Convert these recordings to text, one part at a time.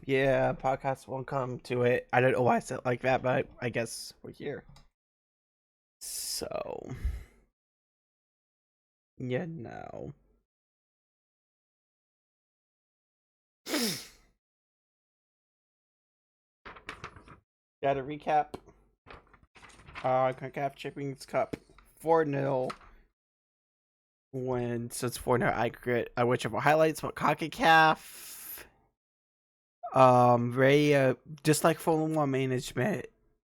Yeah, podcast won't come to it. I don't know why I said it like that, but I guess we're here. So, yeah, no. Got to recap. CONCACAF Champions Cup 4-0 win since 4-0 aggregate. Which of our highlights? What CONCACAF? Just like Formula One management,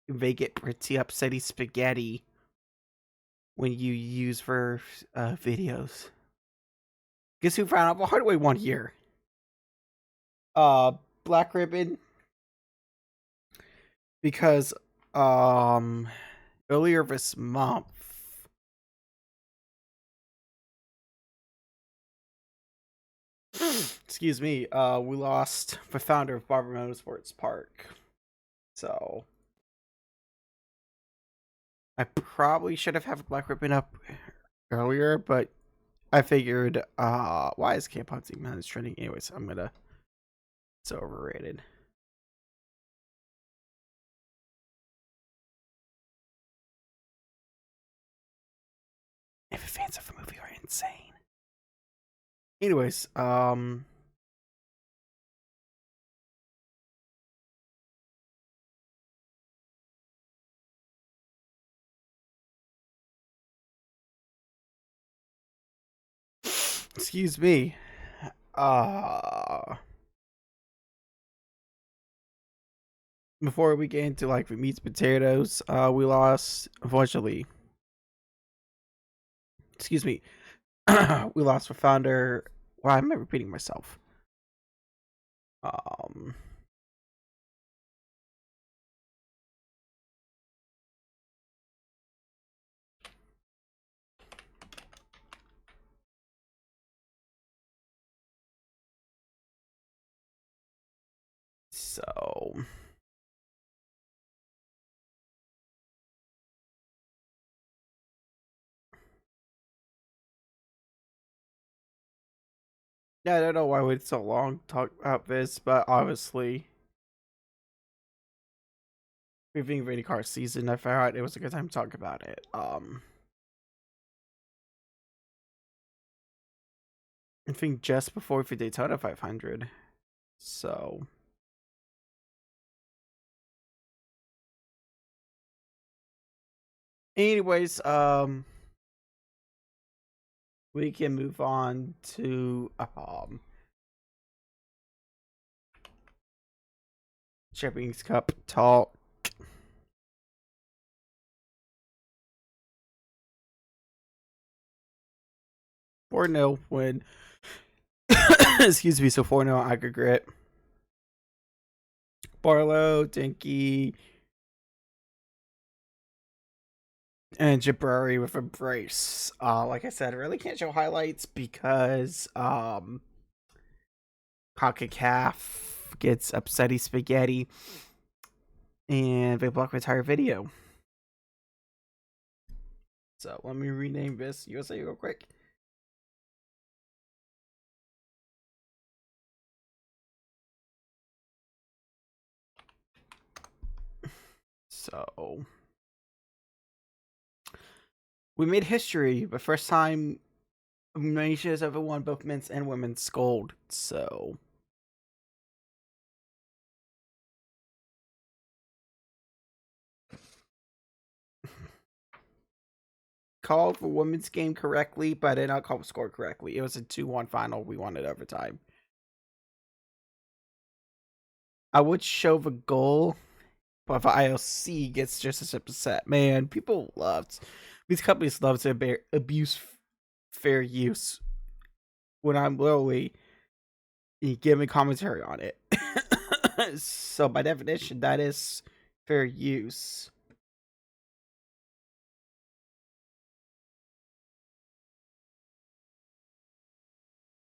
they get pretty upsetty spaghetti when you use for videos. Guess who found out the hard way one year? Uh, Black Ribbon, because um earlier this month, excuse me, we lost the founder of Barber Motorsports Park. So I probably should have had Black Ribbon up earlier, but I figured why is K-pop team man is trending anyways? It's overrated. If fans of the movie are insane. Anyways, excuse me. Before we get into like the meats potatoes, we lost unfortunately. Excuse me. We lost the founder. Why am I repeating myself? Um so yeah, I don't know why we waited so long to talk about this, but obviously moving Rainy Car season, I thought it was a good time to talk about it. I think just before the Daytona 500. So anyways, we can move on to Champions Cup talk. 4-0 win. Excuse me, so 4-0 aggregate. Barlow, Dinky, and Jabari with a brace. Like I said, I really can't show highlights because CONCACAF gets upsetty spaghetti and they block my entire video. So let me rename this USA real quick. So we made history. The first time Malaysia has ever won both men's and women's gold. So called the women's game correctly, but I did not call the score correctly. It was a 2-1 final. We won it overtime. I would show the goal, but if IOC gets just as upset, man, people loved these companies love to abuse fair use when I'm literally giving commentary on it. So by definition, that is fair use.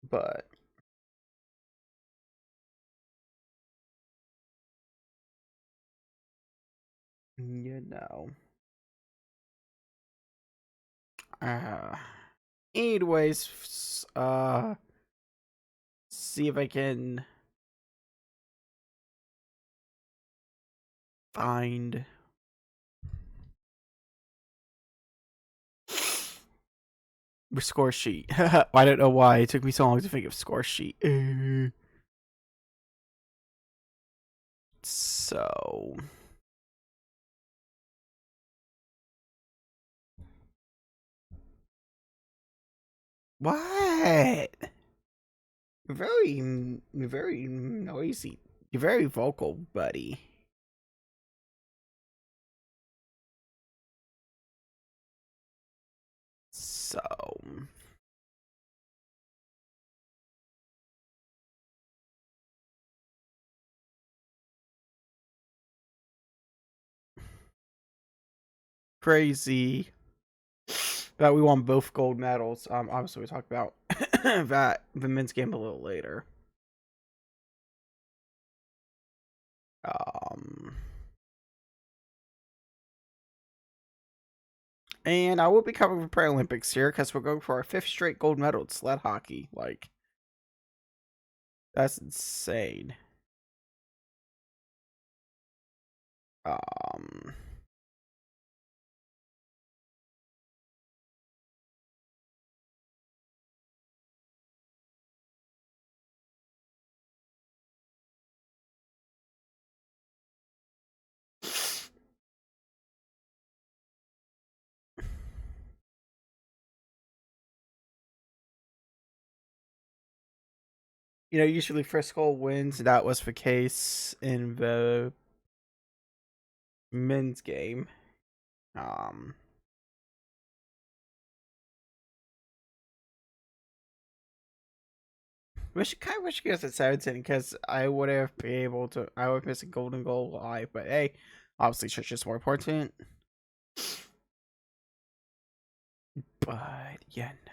But you know, uh, anyways, see if I can find the score sheet. I don't know why it took me so long to think of score sheet. So what? Very noisy. You're very vocal, buddy. So crazy that we won both gold medals. Obviously we talked about that the men's game a little later. Um, and I will be covering the Paralympics here because we're going for our 5th straight gold medal in sled hockey. Like, that's insane. Um, usually first goal wins. That was the case in the men's game. Um, kind of wish you guys had 17 because I would have been able to. I would miss a golden goal live, but hey, obviously, church is more important. But yeah, no.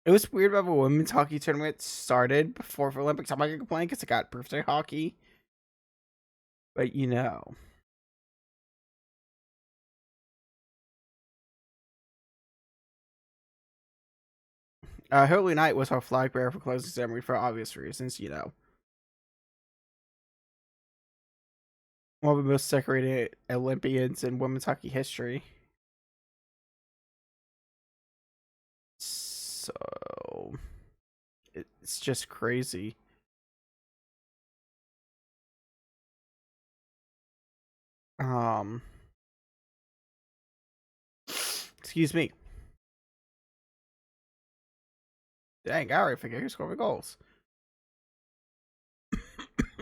It was weird about the women's hockey tournament started before the Olympics. I'm not gonna complain because it got birthday hockey, but Holy Night was our flag bearer for closing ceremony for obvious reasons. One of the most decorated Olympians in women's hockey history. So it's just crazy. Um, excuse me. Dang, I already forget who scored the goals.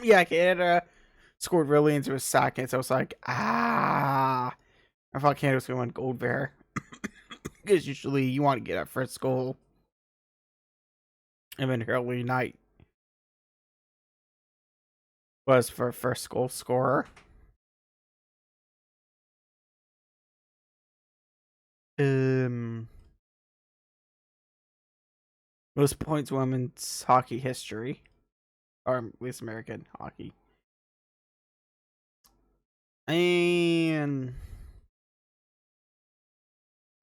Yeah, Canada scored really into a second, so I was like, I thought Canada was going to win gold there. Because usually you want to get that first goal. And then Hurley Knight was for first goal scorer. Most points women's hockey history. Or at least American hockey. And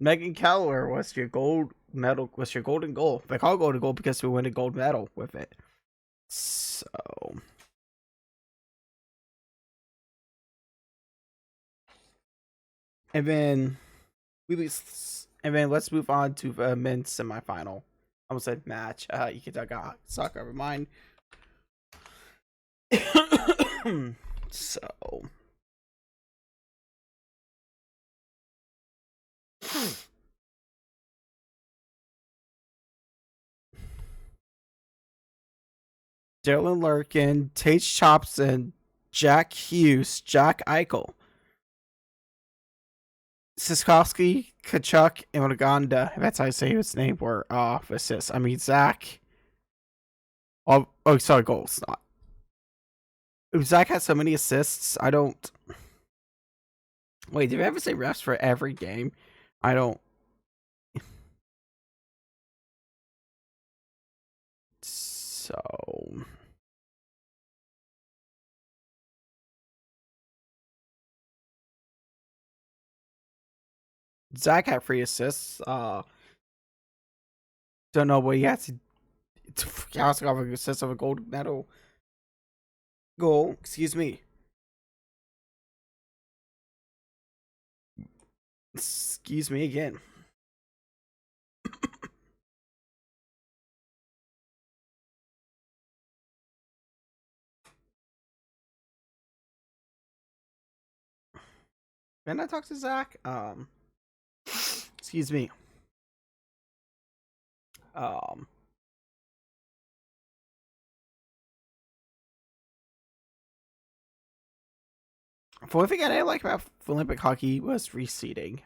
Megan Keller was your gold medal, was your golden goal. They call it golden goal because we won a gold medal with it. So and then let's move on to the men's semifinal. I almost said match. You can talk about soccer. Never mind. So Dylan Larkin, Tate Chopson, Jack Hughes, Jack Eichel, Siskowski, Kachuk, and Uganda, if that's how I say his name, were off assists. I mean, Zach. Sorry, goals. Not. Zach has so many assists. I don't. Wait, did we ever say refs for every game? I don't. So. Zach had 3 assists. Don't know what he has to. I also got a assist of a gold medal goal. Excuse me. Excuse me again. Can I talk to Zach? Excuse me. Um, for one thing I didn't like about Olympic hockey was reseeding.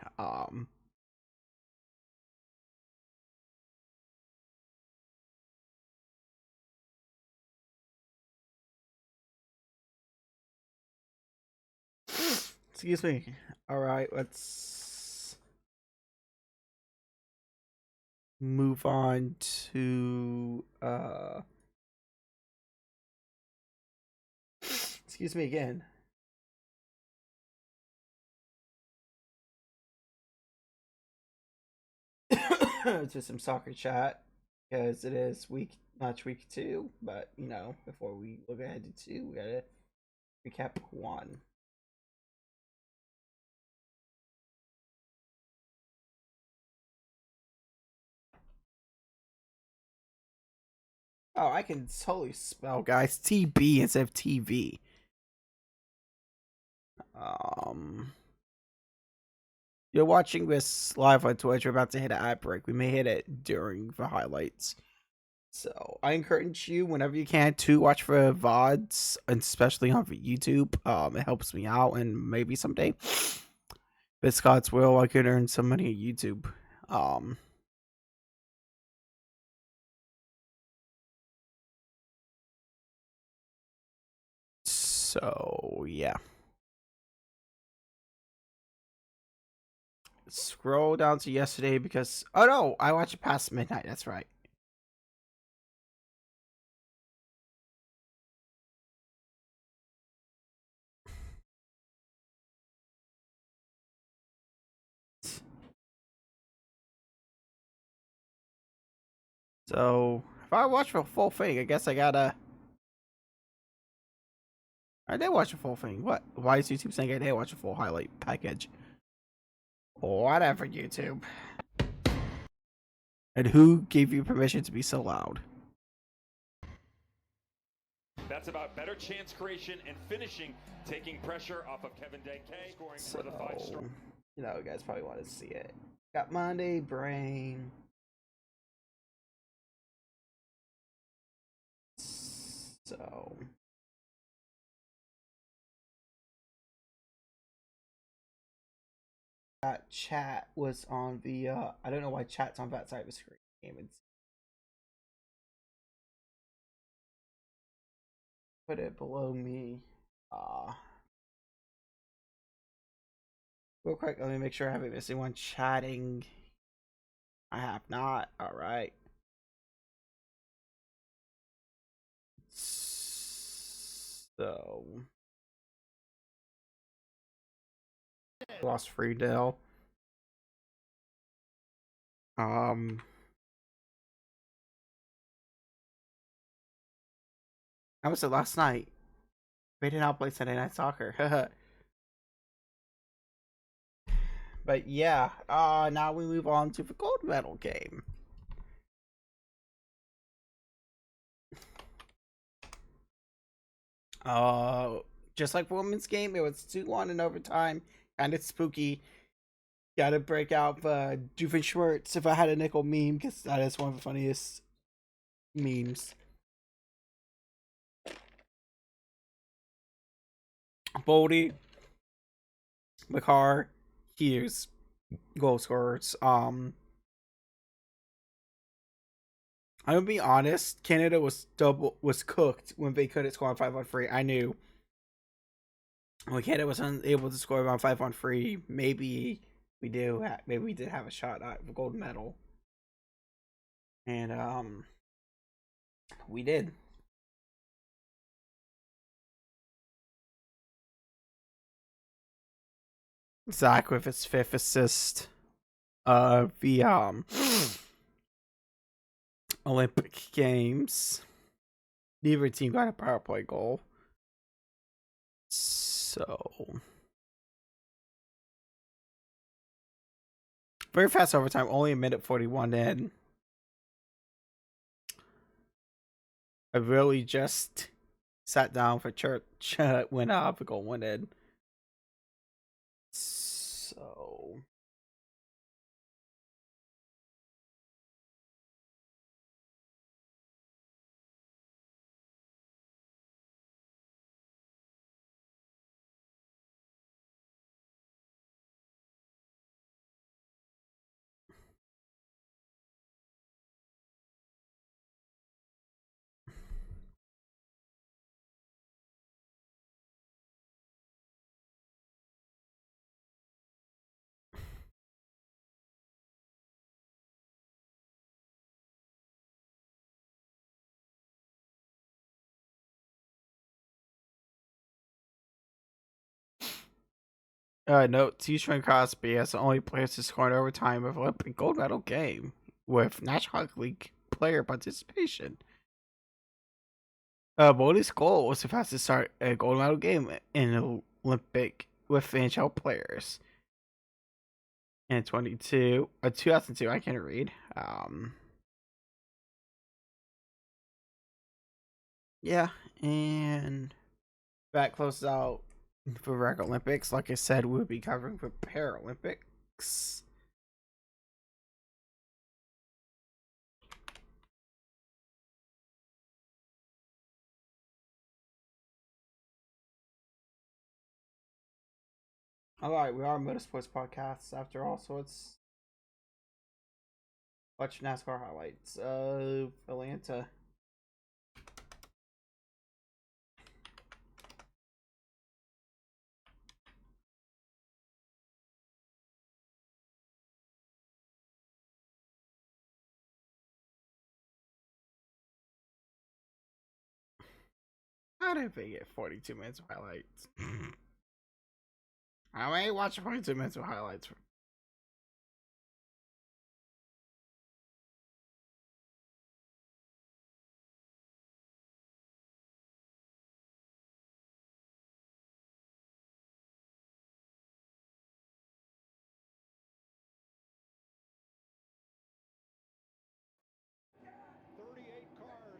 Excuse me. All right, let's move on to excuse me again. To some soccer chat because it is week 2, but you know, before we look ahead to 2, we gotta recap 1. Oh, I can totally spell, guys. TB instead of TV. You're watching this live on Twitch. We're about to hit an ad break. We may hit it during the highlights. So I encourage you whenever you can to watch for VODs, especially on YouTube. It helps me out, and maybe someday, if God's will, I could earn some money at YouTube. So yeah. Scroll down to yesterday because oh no, I watched it past midnight. That's right. So if I watch the full thing, I guess I gotta. I did watch the full thing. What? Why is YouTube saying I did watch a full highlight package? Whatever, YouTube. And who gave you permission to be so loud? That's about better chance creation and finishing, taking pressure off of Kevin Denke, scoring for the 5-star. You know, you guys probably want to see it. Got Monday Brain. So that chat was on the I don't know why chat's on that side of the screen. Put it below me. Real quick, let me make sure I haven't missed anyone chatting. I have not. Alright. So lost Friedel. I was it last night. We did not play Sunday Night Soccer. But yeah, now we move on to the gold medal game. Just like the women's game, it was 2-1 in overtime. Kind of spooky. Gotta break out the Doofenshmirtz if I had a nickel meme, because that is one of the funniest memes. Boldy, McCarr, Hughes, goal scorers. I'm gonna be honest. Canada was cooked when they couldn't score on 5-on-3. I knew when Canada was unable to score on 5-on-3. Maybe we did have a shot at the gold medal, and we did. Zach with his 5th assist. The Olympic Games. Neither team got a power play goal. So very fast overtime, only a minute 41 in. I really just sat down for church when the goal went in. So note, T-String Crosby as the only player to score in overtime of Olympic gold medal game with National Hockey League player participation. Bodie's goal was the fastest start a gold medal game in Olympic with NHL players. In 2002, I can't read. Yeah, and that closes out for Rec Olympics. Like I said, we'll be covering for Paralympics. All right, we are Motorsports podcasts after all, so let's watch NASCAR highlights of Atlanta. How did they get 42 minutes of highlights? I ain't watching 42 minutes of highlights.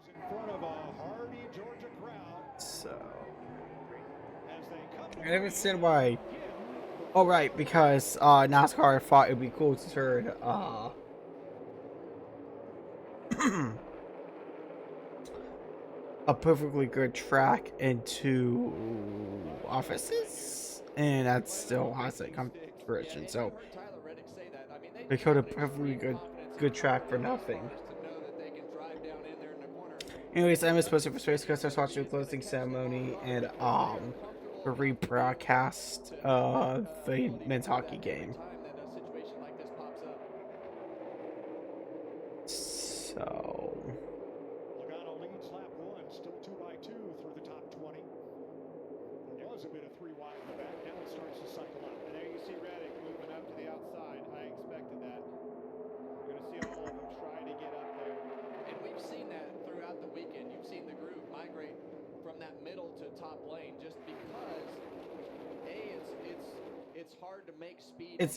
In front of a hardy Georgia crowd. So I never understand why. Oh right, because NASCAR thought it'd be cool to turn a perfectly good track into offices, and that still hasn't come to fruition. So they could have perfectly good track for nothing. Anyways, I'm supposed to for Space Coast. I was watching the closing ceremony and the rebroadcast the men's hockey game. So Logano leads lap one, still 2x2 through the top 20. There was a bit of 3 wide in the back. Now it starts to cycle up. And there you see Reddick moving up to the outside. I expected that. You're going to see all of them trying to get up there. And we've seen that throughout the weekend. You've seen the groove migrate from that middle to top lane just because it's hard to make speed. it's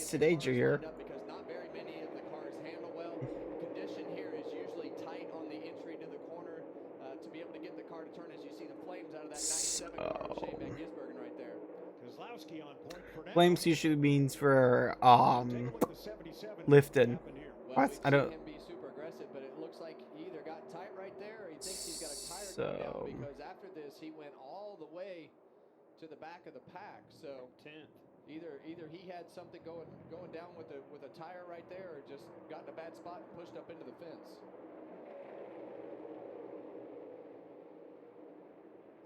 today, Junior. Because not very many of the cars handle well. Condition here is usually tight on the entry to the corner to be able to get the car to turn. As you see the flames out of that 97 car of Shane Van Gisbergen right there. Kozlowski on point for now. Flames usually means for lifting. Well, I don't. him be super aggressive, but it looks like he either got tight right there or he thinks he's got a tire going down because after this he went all the way to the back of the pack. So 10th. Either he had something going down with a tire right there or just got in a bad spot and pushed up into the fence.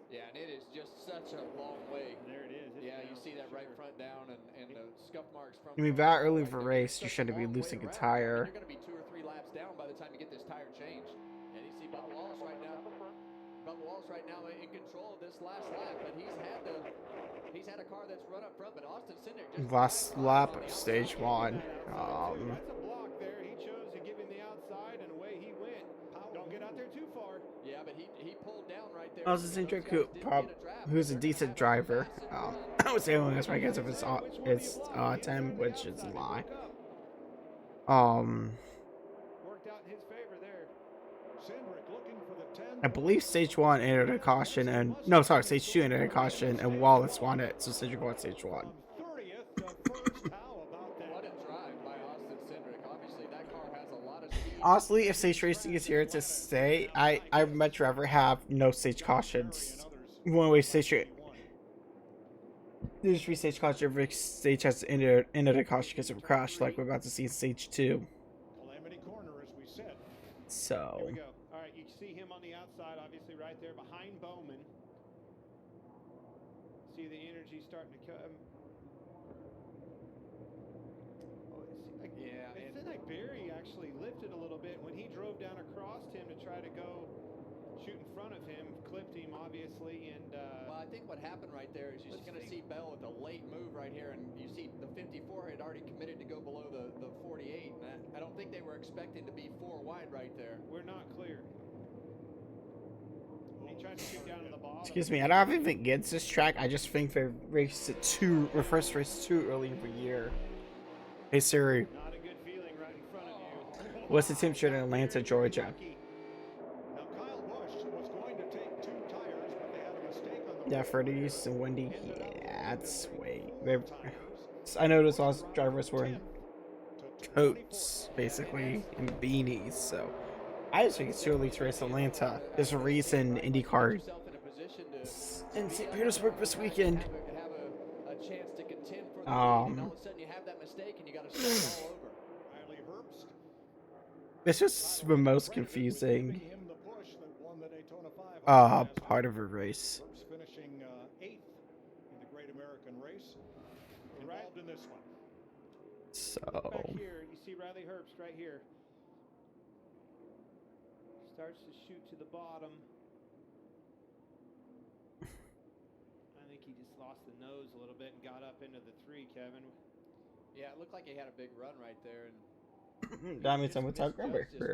Yeah, and it is just such a long way. There it is. Yeah, you see that right front down and the scuff marks from. I mean, that early for race, you shouldn't be losing a tire. You're going to be 2 or 3 laps down by the time you get this tire changed. And you see Bubba Wallace right now. Bubba Wallace right now in control of this last lap, but he's had a car that's run up front, but Austin Cindric just Last lap, stage 1. That's a block there. He chose to give him the outside. Austin Cindric, who's a decent driver. I would say only that's my guess if it's 10, which is a lie. Worked out in his favor there. Cindric looking for the 10. I believe stage 1 entered a caution, and no, sorry, stage 2 entered a caution, and Wallace won it, so Cindric won stage 1. 30th to first. How about that? What a drive by Austin Cindric. Obviously, that car has a lot of speed. Honestly, if stage racing is here to stay, I'd much rather have no stage cautions. One way stage there's 3 stage caution. Every stage has entered a caution because of a crash, like we're about to see in stage 2. Calamity corner, as we said. So. Here we go. All right, you see him on the outside, obviously right there behind Bowman. See the energy starting to come. Yeah, it seemed like Barry actually lifted a little bit when he drove down across him to try to go shoot in front of him, clipped him obviously, and well, I think what happened right there is you're just going to see Bell with a late move right here, and you see the 54 had already committed to go below the 48, and I don't think they were expecting to be 4 wide right there. We're not clear. He tried to shoot down to the bottom. Excuse me, I don't think it gets this track. I just think they raced it first race too early in the year. Hey Siri. Not a good feeling right in front of you. What's the temperature in Atlanta, Georgia? Now Kyle Busch was going to take 2 tires, but they had a mistake on the Yeah, Freddy's and Wendy. Yeah, that's way. I noticed all drivers were in coats, basically, and beanies. So I just think it's too early to race Atlanta. There's a reason IndyCar in St. Petersburg this weekend. Have a chance to contend for the lead, and all of a sudden you have that mistake and you got to start all over. Riley Herbst. It's just the most confusing Him the push that won the Daytona 500 part of a race. Herbst finishing 8th in the Great American Race. Involved in this one. So Back here, you see Riley Herbst right here. Starts to shoot to the bottom. I think he just lost the nose a little bit and got up into the 3, Kevin. Yeah, it looked like he had a big run right there, and that means I'm with Tuck Rubber. the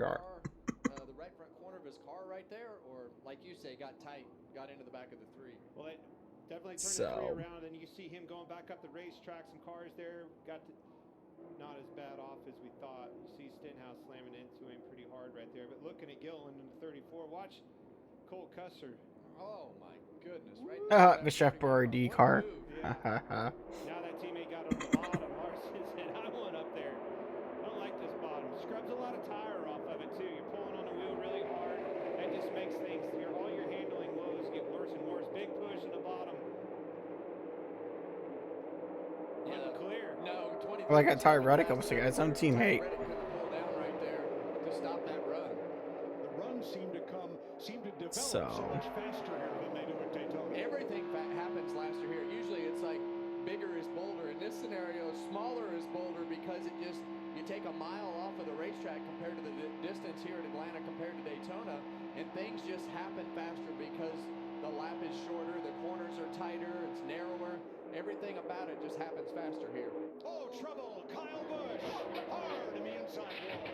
right front corner of his car right there, or like you say, got tight, got into the back of the 3. Well, it definitely turned the 3 around, and you see him going back up the racetrack. Some cars there got to not as bad off as we thought. You see Stenhouse slamming into him pretty hard right there. But looking at Gilliland in the 34, watch Cole Custer. Oh my goodness, right there. The Chef Boyardee car. Yeah. Now that teammate got on the bottom. Larson said, I want up there. I don't like this bottom. Scrubs a lot of tire off of it too. You're pulling on the wheel really hard. That just makes things, all your handling woes get worse and worse. Big push in the bottom. Yeah, Clear. No, 20. Well, I got Ty Reddick almost got his own teammate. Reddick couldn't pull down right there to stop that run. The runs seem to develop So much faster here than they do at Daytona. Everything happens last year here. Usually it's like bigger is bolder. In this scenario, smaller is bolder because you take a mile off of the racetrack compared to the distance here at Atlanta compared to Daytona, and things just happen faster because the lap is shorter, the corners are tighter, it's narrower. Everything about it just happens faster here. Oh, trouble! Kyle Busch hard in the inside wall.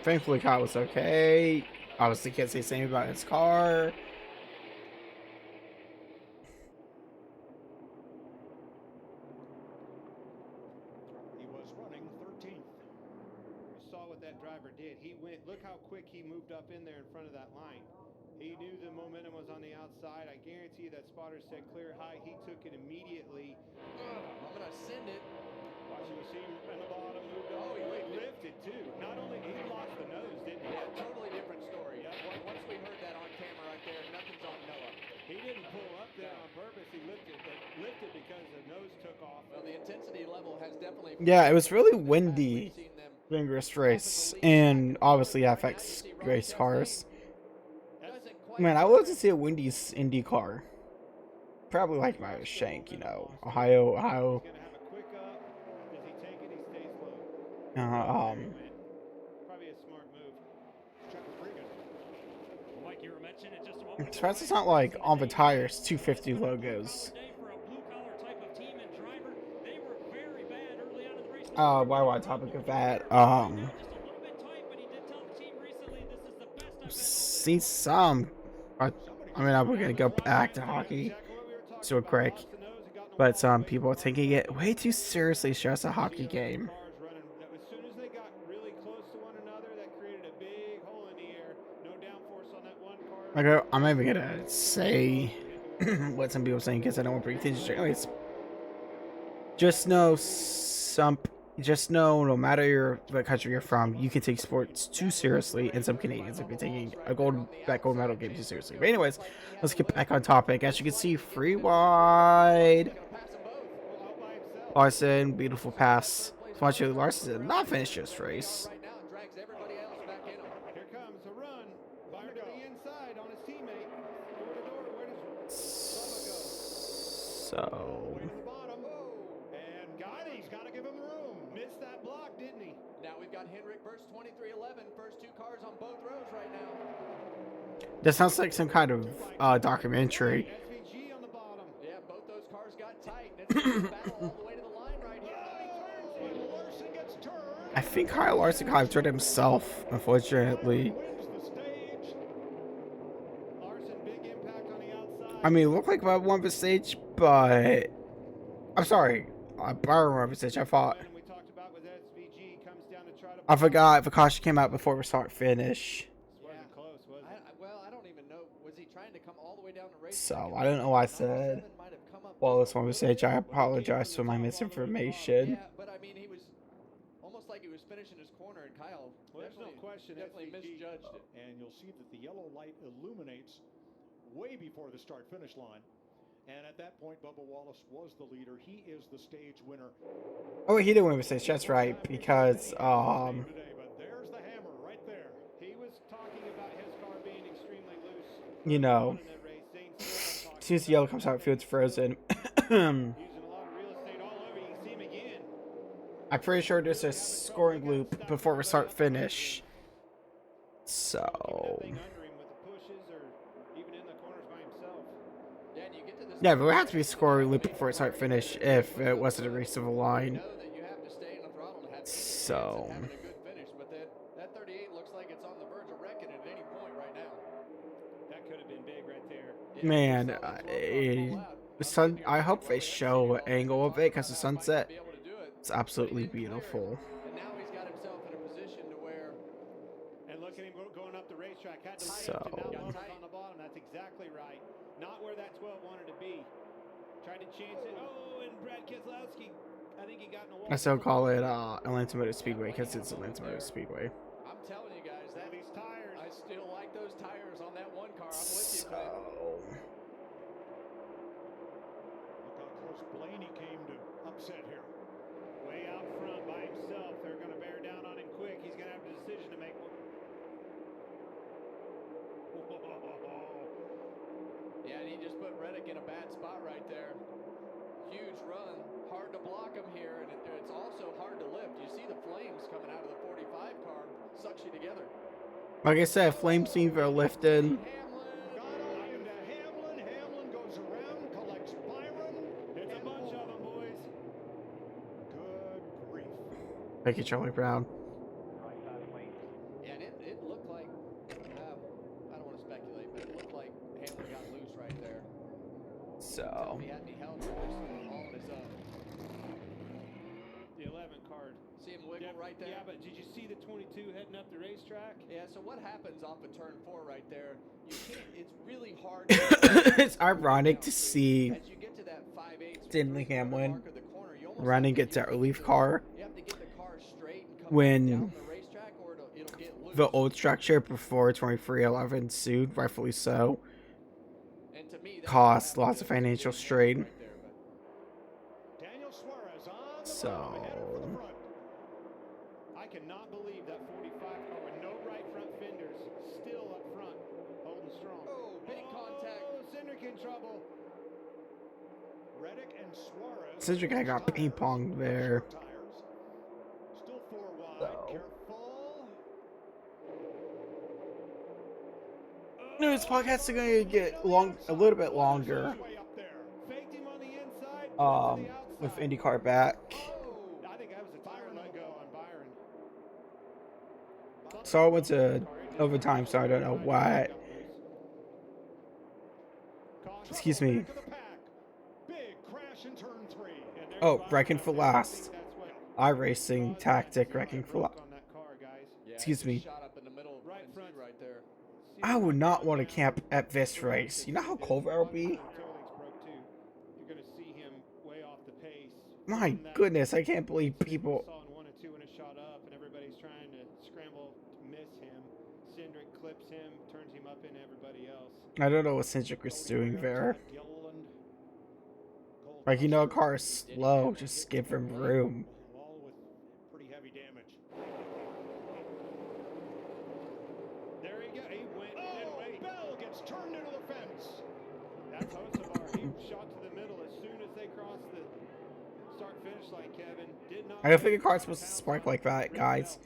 thankfully Kyle was okay. Obviously can't say the same about his car. He was running 13th. You saw what that driver did. He went, look how quick he moved up in there in front of that line. He knew the momentum was on the outside. I guarantee that spotter said clear high. He took it immediately. I'm going to send it. Watching you see him in the bottom, moved up. He lifted too. Not only he lost the nose, didn't he? Yeah, totally different story. Yeah. Once we heard that on camera right there, nothing's on Noah. He didn't pull up there on purpose. He lifted because the nose took off. Well, the intensity level has definitely. Yeah, it was really windy. Dangerous race, and obviously FX race cars. Man, I love to see a Wendy's Indy car. Probably like my Shank, you know, Ohio. He's gonna have a quick up. Does he take it? He stays low. Probably a smart move. Check the freaking. Well, Mike, you were mentioning it just a moment. Surprised it's not like on the tires 250 logos. Why topic of that? See some. I mean, I'm gonna go back to hockey so quick, but some people are taking it way too seriously. It's just a hockey game. As soon as they got really close to one another, that created a big hole in the air. No downforce on that one car. I'm not even gonna say what some people are saying because I don't want to bring attention to it. Anyways, just know just know no matter what country you're from, you can take sports too seriously, and some Canadians have been taking that gold medal game too seriously. But anyways, let's get back on topic. As you can see, free wide Larson, beautiful pass. Fortunately, Larson did not finish this race. Here comes a run. Fire to the inside on his teammate. Door to door. Where does Bubba go? So Way to the bottom. And got it. He's got to give him room. Missed that block, didn't he? Now we've got Hendrick versus 2311. First two cars on both rows right now. that sounds like some kind of documentary. SVG on the bottom. Yeah, both those cars got tight. And it's a battle all the way to the line right here. Oh, and Larson gets turned. I think Kyle Larson kind of turned himself, unfortunately. Wins the stage. Larson, big impact on the outside. I mean, it looked like Bob won the stage, but I'm sorry, Byron won the stage. I thought. And we talked about with SVG comes down to try to. I forgot the caution came out before we start finish. This wasn't close, was it? Well, I don't even know. Was he trying to come all the way down the race? So I don't know why I said. Well, this one was stage. I apologize for my misinformation. Yeah, but I mean, he was almost like he was finishing his corner, and Kyle Well, there's no question definitely SVG, misjudged it. And you'll see that the yellow light illuminates way before the start finish line. And at that point, Bubba Wallace was the leader. He is the stage winner. Oh, he didn't win the stage. That's right, because Today, but there's the hammer right there. He was talking about his car being extremely loose. you know, In that race, Zane Silva as soon as the yellow comes out, it feels frozen. using a lot of real estate all over. You can see him again. I'm pretty sure there's a scoring loop before we start finish. So Keeping that thing under him with the pushes or even in the corners by himself. Yeah, and you get to this. yeah, but there has to be a scoring loop before it start finish if it wasn't a race of a line. Know that you have to stay in the throttle to have any chance So of having a good finish, but that 38 looks like it's on the verge of wrecking at any point right now. That could have been big right there. Yeah, man, we saw the 12 car pull out. the sun. I hope they show an angle of it because the sunset Be able to do it. is absolutely beautiful. And now he's got himself in a position to where And look at him going up the racetrack. Had to So- to now look on the bottom. That's exactly right. Not where that 12 wanted to be. Tried to chance it. Oh, and Brad Keselowski. I think he got in a wall. I still call it Atlanta Motor Speedway because it's Atlanta Motor Speedway. I'm telling you guys that These tires. I still like those tires on that one car. I'm with you, Clint. So Look how close Blaney came to upset here. Way out front by himself. They're going to bear down on him quick. He's going to have a decision to make. Yeah, and he just put Reddick in a bad spot right there. Huge run, hard to block him here, and it's also hard to lift. You see the flames coming out of the 45 car, sucks you together. like I said, flames seem for lifting. Hamlin. Got on into Hamlin. Hamlin goes around, collects Byron. It's a bunch of them, boys. Good grief. Thank you, Charlie Brown. Yeah, and it looked like, I don't want to speculate, but it looked like Hamlin got loose right there. So He had me held for this all on his own. The 11 card. See him wiggle right there? Yeah, but did you see the 22 heading up the racetrack? Yeah, so what happens off of turn 4 right there? You can't, it's really hard it's ironic to see as you get to that 5/8 Stanley Hamlin mark of the corner, you almost running have to at get that relief car You have to get the car straight and come when down the racetrack, or it'll get loose. the old structure before 2311 sued, rightfully so, And to me, that caused would have lots to of be a financial big strain. right there, but Daniel Suarez on the So- bottom, headed for the front. I cannot believe that 45 car with no right front fenders still up front, holding strong. Oh, big contact. Oh, Cindric in trouble. Reddick and Suarez. Cindric I got ping pong there. Tires. Still 4 wide. So. Careful. No, this podcast is going to get a little bit longer. Way up there. Faked him on the inside. With IndyCar back. I think that was a tire let go on Byron. So I went to overtime, so I don't know what Excuse trouble. me. Back of the pack. Big crash in turn 3. And there's Oh, Byron wrecking up for there. I last. think that's what iRacing caused that tactic, semi wrecking for broke last. on that car, guys. Yeah, Excuse it me. just shot up in the middle Right and front. two right there. I would Right not front want to down. camp at this Looks like race. You know how his cold that would bungee be? cord toe links broke too. You're going to see him way off the pace. My From that goodness, I can't believe incident we people. saw in 1 and 2 when it shot up, and everybody's trying to scramble to miss him. Cindric clips him, turns him up into everybody else. I don't know what Cindric was Cody doing Ware, there. Todd Gilliland, Cole Like, you know, a Custer. car is slow. Just give him room. All with pretty heavy damage. There he go. He went. He didn't wait. Bell gets turned into the fence. That's Hocevar. He shot to the middle as soon as they crossed the start-finish line. Kevin did not. I don't think a car's supposed to spark like that, guys.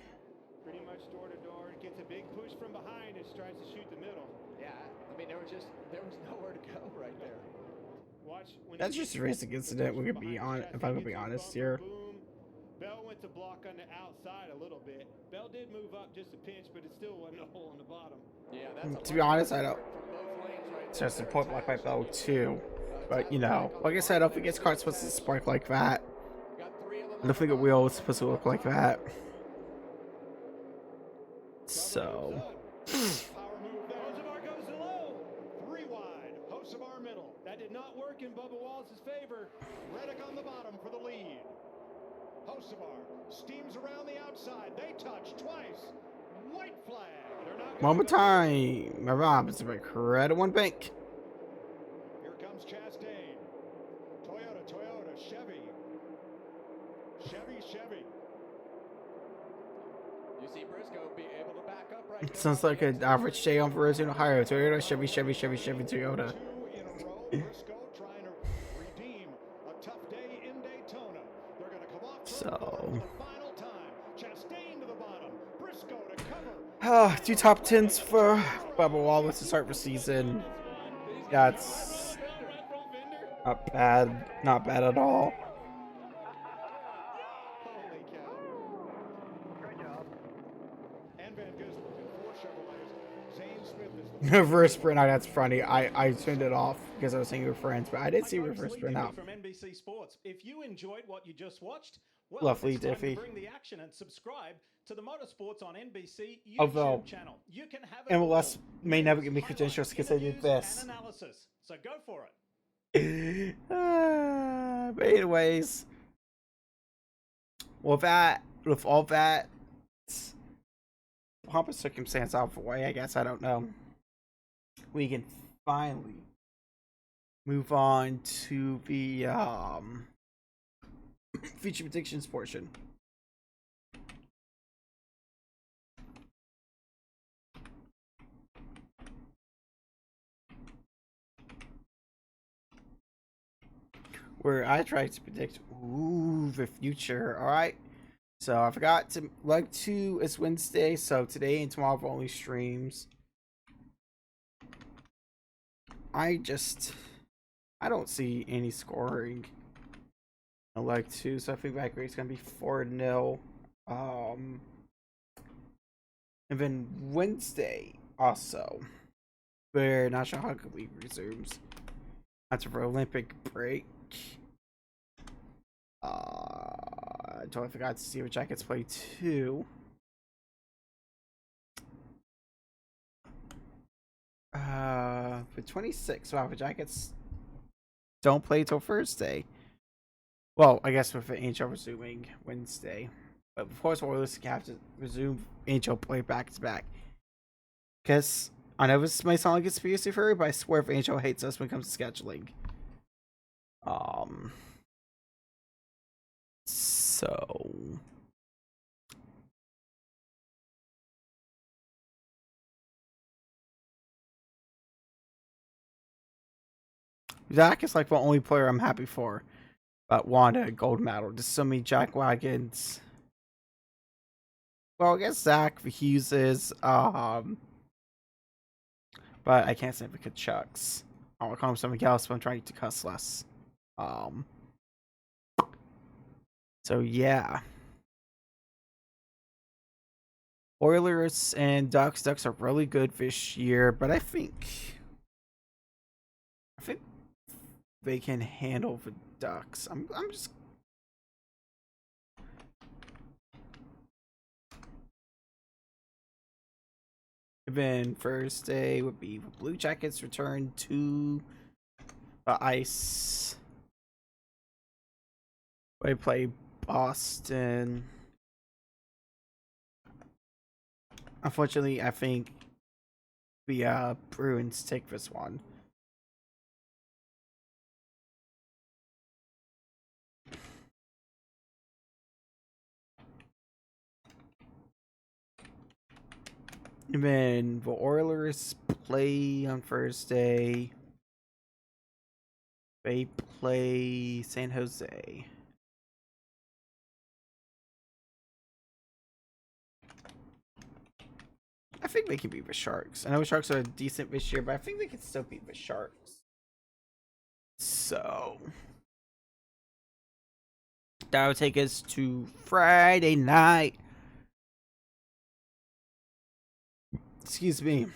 Pretty much door to door. Gets a big push from behind and tries to shoot the middle. Yeah, I mean there was nowhere to go right there. Watch when That's just a racing incident. We could be on. If I'm gonna be honest here. Boom. Bell went to block on the outside a little bit. Bell did move up just a pinch, but it still wasn't a hole in the bottom. Yeah, that's To be honest, I don't. from both lanes right It's there. just a point block by Bell too. But you know, like I said, I don't think its car's supposed to spark like that. Got 3 of them. I don't think a wheel is supposed to look like that. So. Power move there. Hocevar goes to low. 3 wide. Hocevar middle. That did not work in Bubba Wallace's favor. Reddick on the bottom for the lead. Hocevar steams around the outside. They touch twice. White flag. They're not One more gonna go. time. My Rob, it's a credit one bank. Here comes Chastain. Toyota, Chevy. Chevy. You see Briscoe be able to back up right there. It sounds like an average day on Verizon, Ohio. Toyota, Chevy, Toyota. 2 in a row. Briscoe trying to redeem a tough day in Daytona. They're going to come off So. for the final time. Chastain to the bottom. Briscoe to cover. 2 top 10s for Bubba Wallace to start the season. That's not bad. Not bad at all. Holy cow. Great job. And Van Gisbergen in 4 Chevrolets. Zane Smith is the Reverse sprint out, that's funny. I turned it off because I was saying you were friends, but I did see reverse sprint out. From NBC Sports. If you enjoyed what you just watched, well, Lovely, it's time Diffie. to bring the action and subscribe to the Motorsports on NBC YouTube Although, channel. You can have it MLS all. may never News, give me highlights, credentials because I did interviews, this. and analysis. So go for it. But anyways, with all that pomp and circumstance out of the way, I guess, I don't know, we can finally move on to the feature predictions portion. Where I try to predict the future. All right. So I forgot to leg 2 is Wednesday, so today and tomorrow are only streams. I don't see any scoring in leg 2, so I think that grade's gonna be 4-0. And then Wednesday also, where National Hockey League resumes after the Olympic break. I totally forgot to see what Jackets play too. For 26, wow, the Jackets don't play till Thursday. Well, I guess with the NHL resuming Wednesday. But of course, Oilers have to resume NHL play back to back. Because I know this might sound like a conspiracy theory, but I swear if NHL hates us when it comes to scheduling. So Zach is like the only player I'm happy for. But won a gold medal. Just so many Jack Wagons. Well, I guess Zach Hughes is. But I can't say the Kachucks. I'll call him something else, but I'm trying to cuss less. So yeah. Oilers and Ducks. Ducks are really good this year, but I think they can handle the Ducks. I'm just. Then Thursday would be the Blue Jackets return to the ice. They play Boston. Unfortunately, I think the Bruins take this one. And then the Oilers play on Thursday. They play San Jose. I think they can beat the Sharks. I know the Sharks are decent this year, but I think they can still beat the Sharks. So that would take us to Friday night. Excuse me.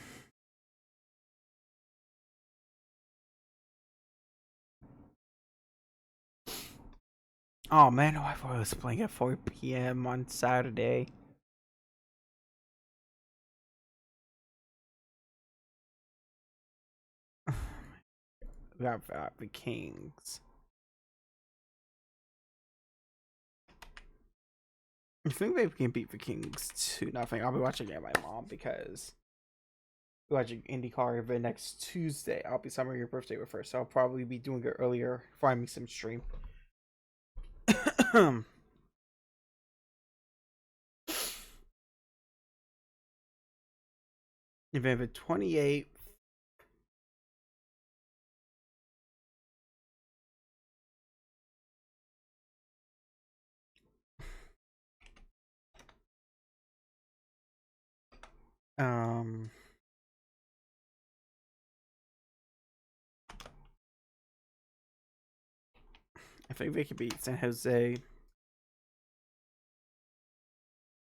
Oh man, I thought I was playing at 4 p.m. on Saturday. Got the Kings. I think they can beat the Kings 2-0. I'll be watching it at my mom because we're watching IndyCar the next Tuesday. I'll be celebrating your birthday with her, so I'll probably be doing it earlier. Find me some stream. November 28th. I think they could beat San Jose.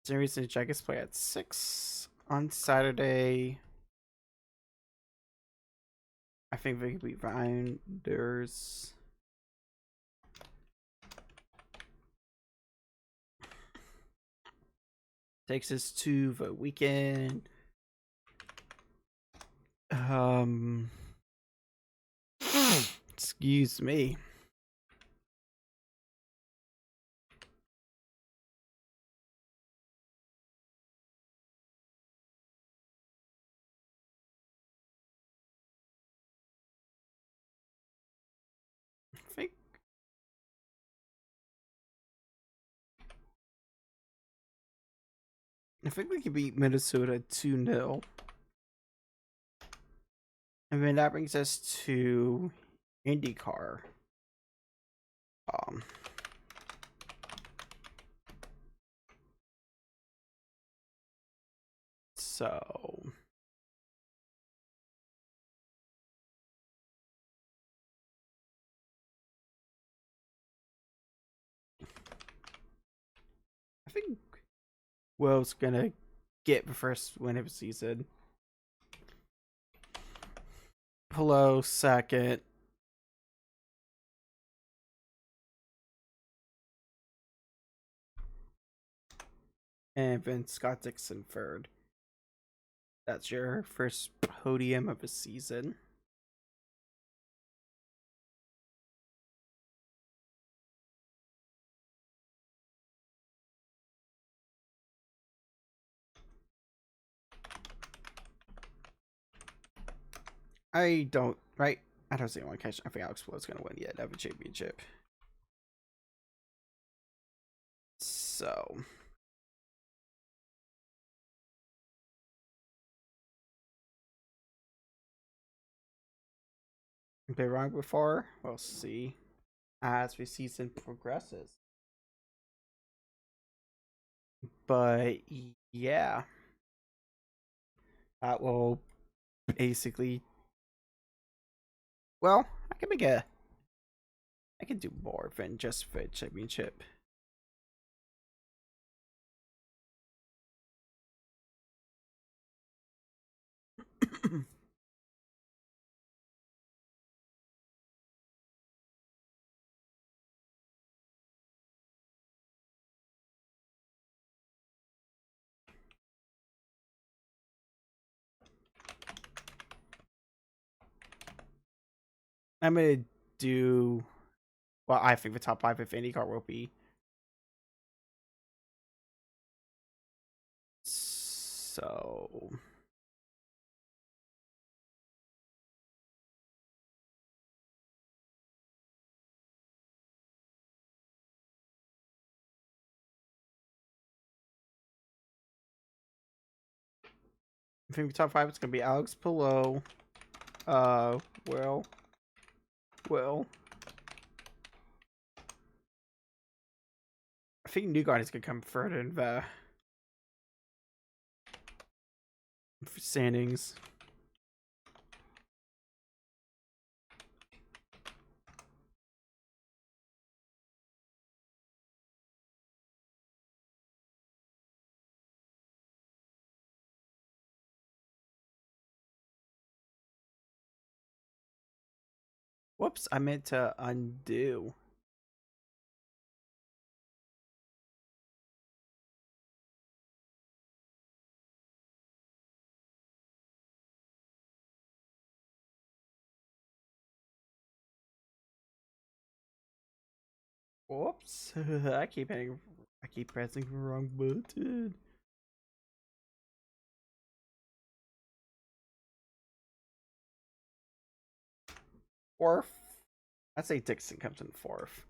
Series and Jackets play at 6 on Saturday. I think they could beat Islanders. Takes us to the weekend. Excuse me. I think we could beat Minnesota 2-0. And then that brings us to IndyCar. So I think Will's gonna get the first win of the season. Hello, second. And then Scott Dixon third. That's your first podium of the season. I don't see anyone catch. I think Alex Flow's gonna win yet of a championship. So been wrong before. We'll see as the season progresses. But yeah, that will basically. Well, I can do more than just for championship. I'm gonna do. Well, I think the top 5 of IndyCar will be. So. I think the top 5 is gonna be Alex Palou. Will. I think Newgarden is gonna come further in the standings. Whoops, I meant to undo. Whoops. I keep pressing the wrong button. Fourth. I'd say Dixon comes in fourth.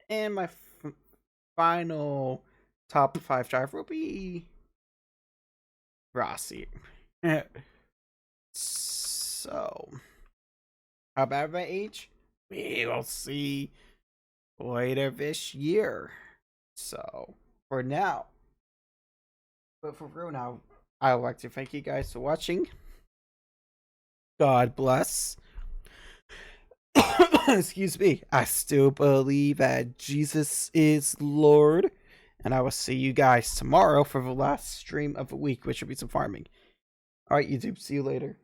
And my final top 5 driver will be Rossi. So, how about my age? We will see later this year. So, for now, but for real now, I would like to thank you guys for watching. God bless. Excuse me. I still believe that Jesus is Lord. And I will see you guys tomorrow for the last stream of the week, which will be some farming. Alright, YouTube. See you later.